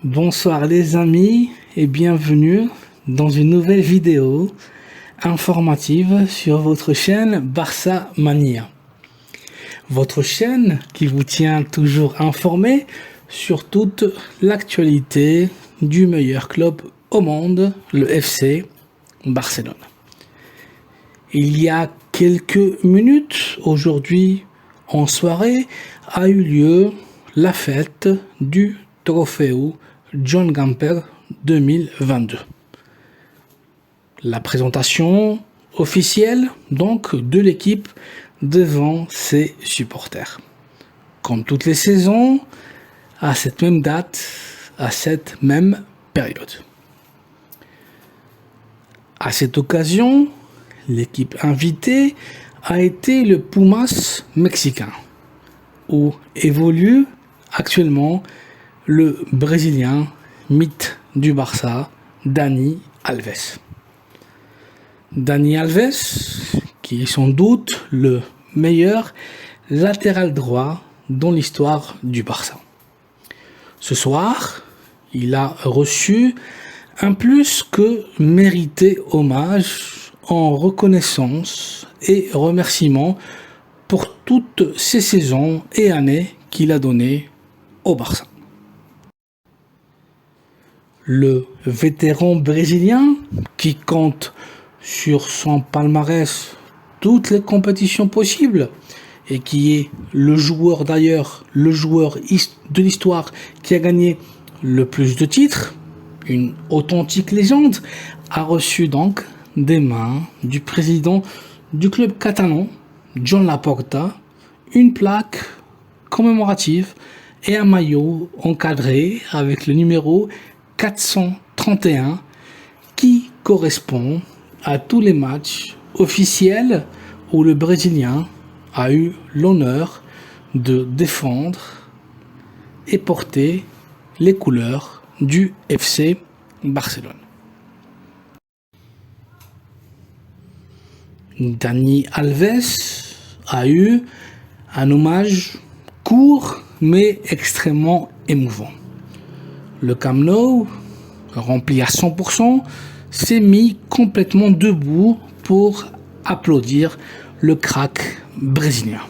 Bonsoir les amis et bienvenue dans une nouvelle vidéo informative sur votre chaîne Barça Mania. Votre chaîne qui vous tient toujours informé sur toute l'actualité du meilleur club au monde, le FC Barcelone. Il y a quelques minutes, aujourd'hui en soirée, a eu lieu la fête du Trofeu John Gamper 2022. La présentation officielle donc de l'équipe devant ses supporters. Comme toutes les saisons, à cette même date, à cette même période. À cette occasion, l'équipe invitée a été le Pumas mexicain, où évolue actuellement le Brésilien mythe du Barça, Dani Alves. Dani Alves, qui est sans doute le meilleur latéral droit dans l'histoire du Barça. Ce soir, il a reçu un plus que mérité hommage en reconnaissance et remerciement pour toutes ces saisons et années qu'il a données au Barça. Le vétéran brésilien, qui compte sur son palmarès toutes les compétitions possibles et qui est le joueur de l'histoire qui a gagné le plus de titres, une authentique légende, a reçu donc des mains du président du club catalan, Joan Laporta, une plaque commémorative et un maillot encadré avec le numéro 431 qui correspond à tous les matchs officiels où le Brésilien a eu l'honneur de défendre et porter les couleurs du FC Barcelone. Dani Alves a eu un hommage court mais extrêmement émouvant. Le Camp Nou, rempli à 100%, s'est mis complètement debout pour applaudir le crack brésilien.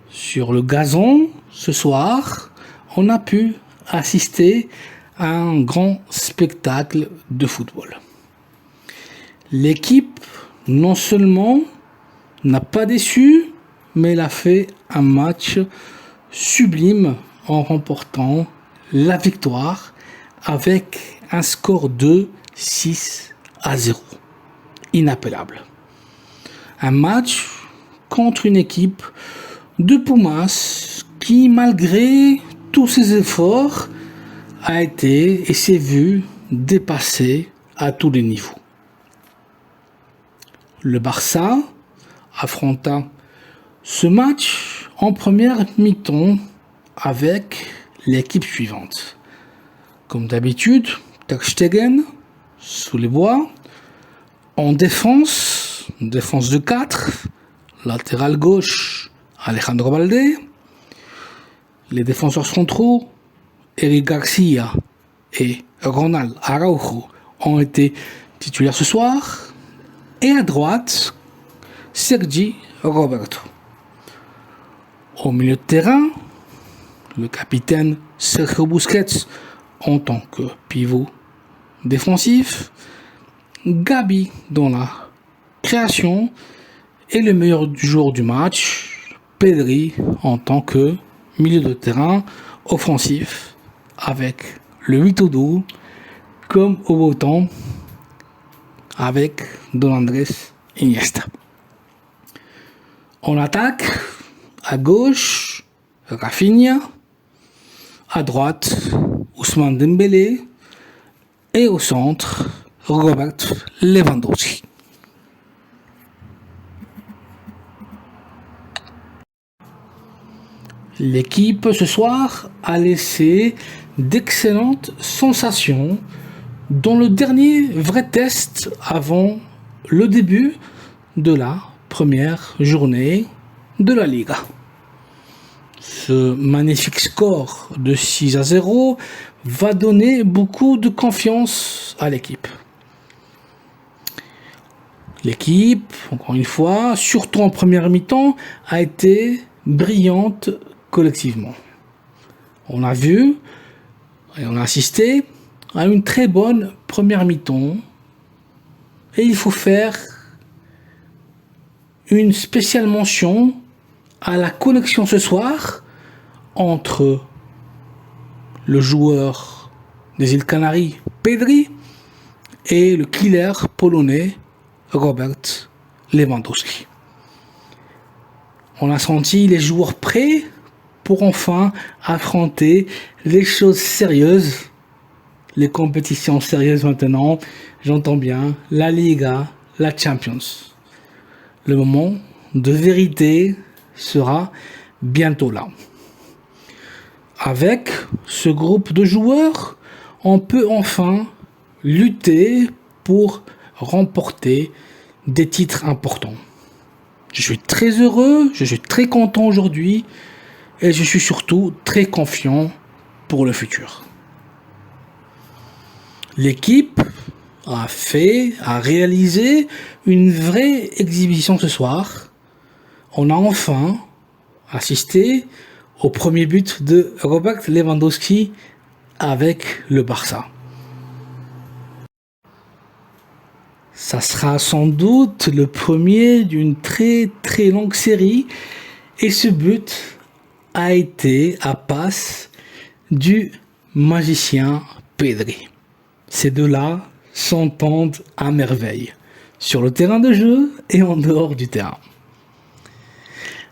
Sur le gazon, ce soir, on a pu assister à un grand spectacle de football. L'équipe, non seulement n'a pas déçu, mais elle a fait un match sublime en remportant la victoire avec un score de 6-0. Inappellable. Un match contre une équipe de Pumas qui, malgré tous ses efforts, a été et s'est vu dépassé à tous les niveaux. Le Barça affronta ce match en première mi-temps avec l'équipe suivante. Comme d'habitude, Ter Stegen sous les bois, en défense de 4, latéral gauche Alejandro Balde, les défenseurs centraux Eric Garcia et Ronald Araujo ont été titulaires ce soir, et à droite Sergi Roberto. Au milieu de terrain, le capitaine Sergio Busquets en tant que pivot défensif, Gabi dans la création et le meilleur joueur du match, Pedri en tant que milieu de terrain offensif avec le 8 au dos comme au beau temps avec Don Andrés Iniesta. En attaque, à gauche, Rafinha, à droite, Ousmane Dembélé et au centre, Robert Lewandowski. L'équipe ce soir a laissé d'excellentes sensations dans le dernier vrai test avant le début de la première journée de la Liga. Ce magnifique score de 6-0 va donner beaucoup de confiance à l'équipe. L'équipe, encore une fois, surtout en première mi-temps, a été brillante collectivement. On a vu et on a assisté à une très bonne première mi-temps. Et il faut faire une spéciale mention à la connexion ce soir entre le joueur des îles Canaries, Pedri, et le killer polonais, Robert Lewandowski. On a senti les joueurs prêts pour enfin affronter les choses sérieuses, les compétitions sérieuses maintenant, j'entends bien, la Liga, la Champions. Le moment de vérité sera bientôt là. Avec ce groupe de joueurs, on peut enfin lutter pour remporter des titres importants. Je suis très heureux, je suis très content aujourd'hui et je suis surtout très confiant pour le futur. L'équipe a réalisé une vraie exhibition ce soir. On a enfin assisté au premier but de Robert Lewandowski avec le Barça. Ça sera sans doute le premier d'une très très longue série et ce but a été à passe du magicien Pedri. Ces deux-là s'entendent à merveille sur le terrain de jeu et en dehors du terrain.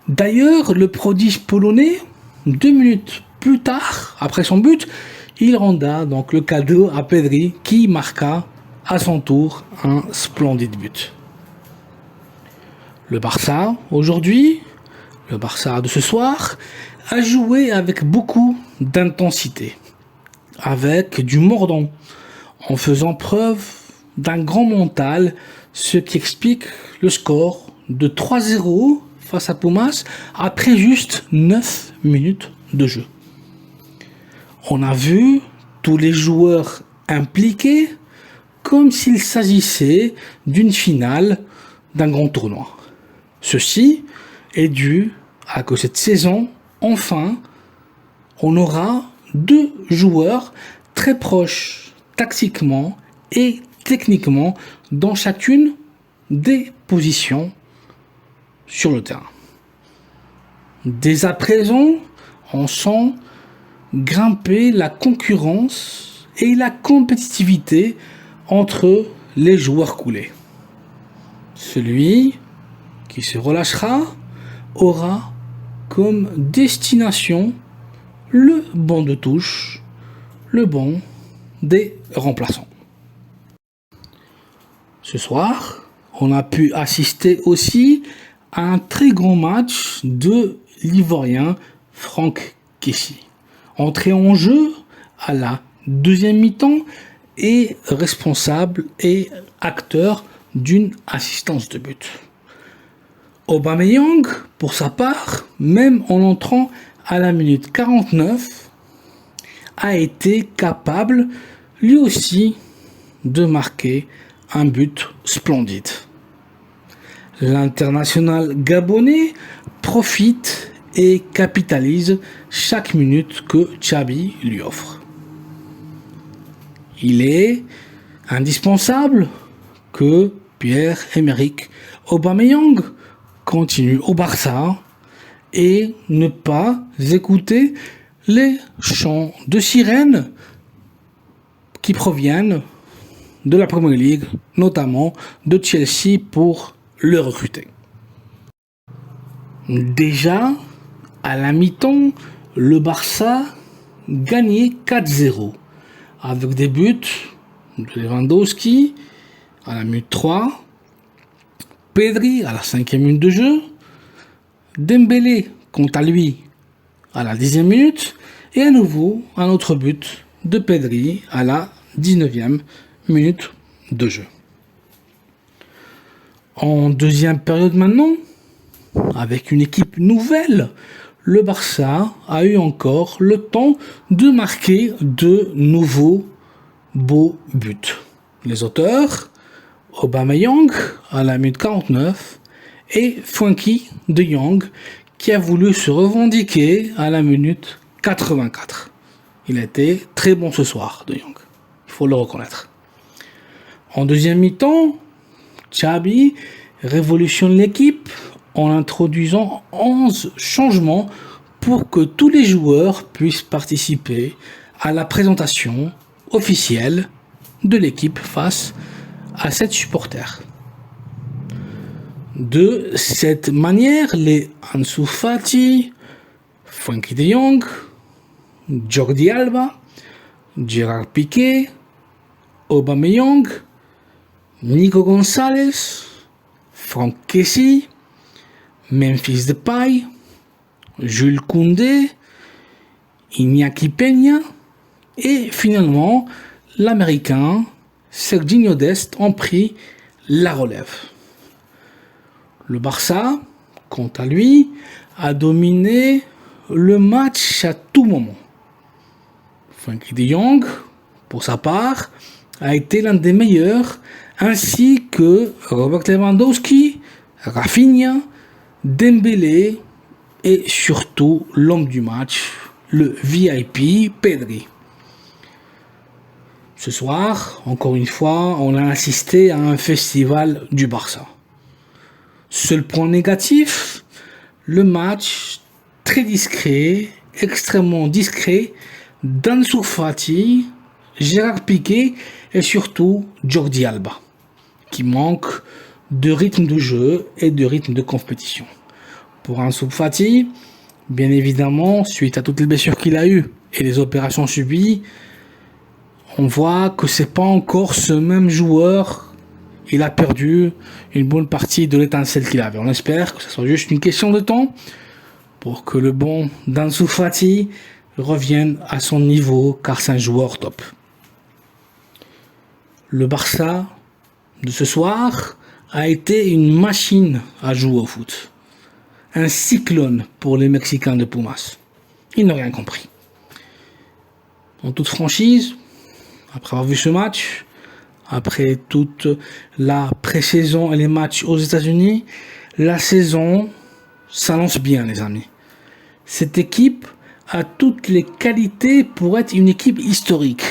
D'ailleurs, le prodige polonais, 2 minutes plus tard, après son but, il renda donc le cadeau à Pedri qui marqua à son tour un splendide but. Le Barça, aujourd'hui, le Barça de ce soir, a joué avec beaucoup d'intensité, avec du mordant, en faisant preuve d'un grand mental, ce qui explique le score de 3-0 face à Pumas après juste 9 minutes de jeu. On a vu tous les joueurs impliqués comme s'il s'agissait d'une finale d'un grand tournoi. Ceci est dû à que cette saison, enfin, on aura 2 joueurs très proches tactiquement et techniquement dans chacune des positions sur le terrain. Dès à présent, on sent grimper la concurrence et la compétitivité entre les joueurs coulés. Celui qui se relâchera aura comme destination le banc de touche, le banc des remplaçants. Ce soir, on a pu assister aussi à un très grand match de l'Ivoirien Franck Kessie. Entré en jeu à la deuxième mi-temps et responsable et acteur d'une assistance de but. Aubameyang, pour sa part, même en entrant à la minute 49, a été capable, lui aussi, de marquer un but splendide. L'international gabonais profite et capitalise chaque minute que Xabi lui offre. Il est indispensable que Pierre-Emerick Aubameyang continue au Barça et ne pas écouter les chants de sirène qui proviennent de la Premier League, notamment de Chelsea pour le recruter. Déjà, à la mi-temps, le Barça gagnait 4-0 avec des buts de Lewandowski à la minute 3, Pedri à la 5e minute de jeu, Dembélé quant à lui à la 10e minute et à nouveau un autre but de Pedri à la 19e minute de jeu. En deuxième période maintenant, avec une équipe nouvelle, le Barça a eu encore le temps de marquer de nouveaux beaux buts. Les auteurs, Aubameyang à la minute 49 et Frenkie de Jong qui a voulu se revendiquer à la minute 84. Il a été très bon ce soir, de Jong. Il faut le reconnaître. En deuxième mi-temps, Xabi révolutionne l'équipe en introduisant 11 changements pour que tous les joueurs puissent participer à la présentation officielle de l'équipe face à 7 supporters. De cette manière, les Ansu Fati, Frenkie de Jong, Jordi Alba, Gerard Piqué, Aubameyang, Nico González, Franck Kessie, Memphis Depay, Jules Koundé, Iñaki Peña et finalement l'Américain Sergiño Dest ont pris la relève. Le Barça, quant à lui, a dominé le match à tout moment. Frenkie de Jong, pour sa part, a été l'un des meilleurs, ainsi que Robert Lewandowski, Rafinha, Dembélé et surtout l'homme du match, le VIP Pedri. Ce soir, encore une fois, on a assisté à un festival du Barça. Seul point négatif, le match très discret, extrêmement discret d'Ansu Fati, Gérard Piqué et surtout Jordi Alba, qui manque de rythme de jeu et de rythme de compétition. Pour Ansu Fati, bien évidemment, suite à toutes les blessures qu'il a eues et les opérations subies, on voit que c'est pas encore ce même joueur. Il a perdu une bonne partie de l'étincelle qu'il avait. On espère que ce soit juste une question de temps pour que le bon d'Ansu Fati revienne à son niveau, car c'est un joueur top. Le Barça de ce soir a été une machine à jouer au foot. Un cyclone pour les Mexicains de Pumas. Ils n'ont rien compris. En toute franchise, après avoir vu ce match, après toute la pré-saison et les matchs aux États-Unis, la saison s'annonce bien, les amis. Cette équipe a toutes les qualités pour être une équipe historique.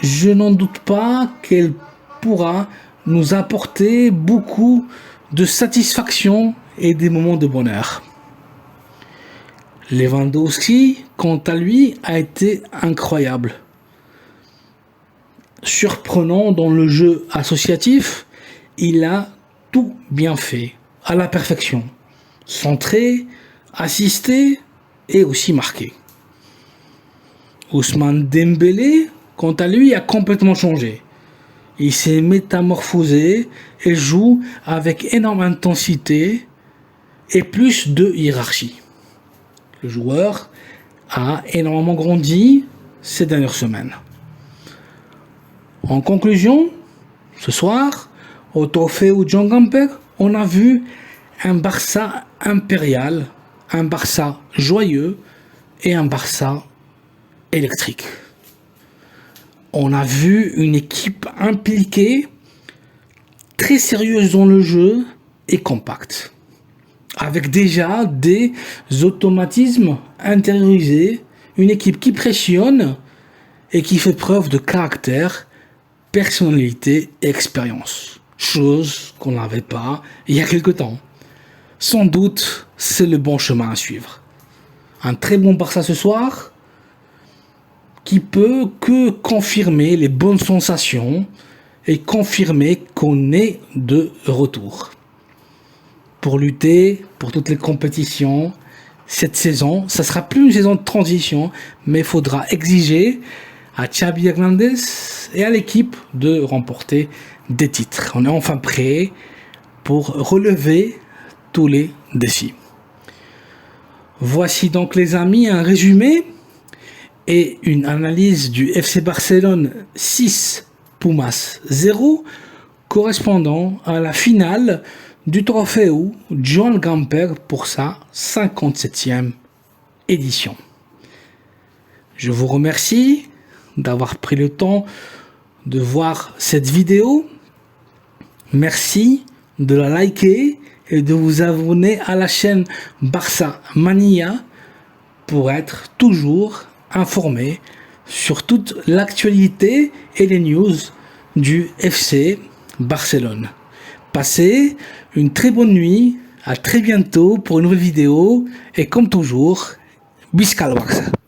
Je n'en doute pas qu'elle pourra nous apporter beaucoup de satisfaction et des moments de bonheur. Lewandowski, quant à lui, a été incroyable. Surprenant dans le jeu associatif, il a tout bien fait, à la perfection. Centré, assisté et aussi marqué. Ousmane Dembélé, quant à lui, a complètement changé. Il s'est métamorphosé et joue avec énorme intensité et plus de hiérarchie. Le joueur a énormément grandi ces dernières semaines. En conclusion, ce soir, au Trofeu John Gamper, on a vu un Barça impérial, un Barça joyeux et un Barça électrique. On a vu une équipe impliquée, très sérieuse dans le jeu et compacte, avec déjà des automatismes intériorisés, une équipe qui pressionne et qui fait preuve de caractère, personnalité et expérience, chose qu'on n'avait pas il y a quelque temps. Sans doute, c'est le bon chemin à suivre. Un très bon Barça ce soir, qui peut que confirmer les bonnes sensations et confirmer qu'on est de retour. Pour lutter pour toutes les compétitions, cette saison, ça sera plus une saison de transition, mais il faudra exiger à Xabi Hernandez et à l'équipe de remporter des titres. On est enfin prêt pour relever tous les défis. Voici donc, les amis, un résumé et une analyse du FC Barcelone 6, Pumas 0, correspondant à la finale du Trofeu Joan Gamper pour sa 57e édition. Je vous remercie d'avoir pris le temps de voir cette vidéo. Merci de la liker et de vous abonner à la chaîne Barça Mania pour être toujours informé sur toute l'actualité et les news du FC Barcelone. Passez une très bonne nuit, à très bientôt pour une nouvelle vidéo et comme toujours, Visca el Barça.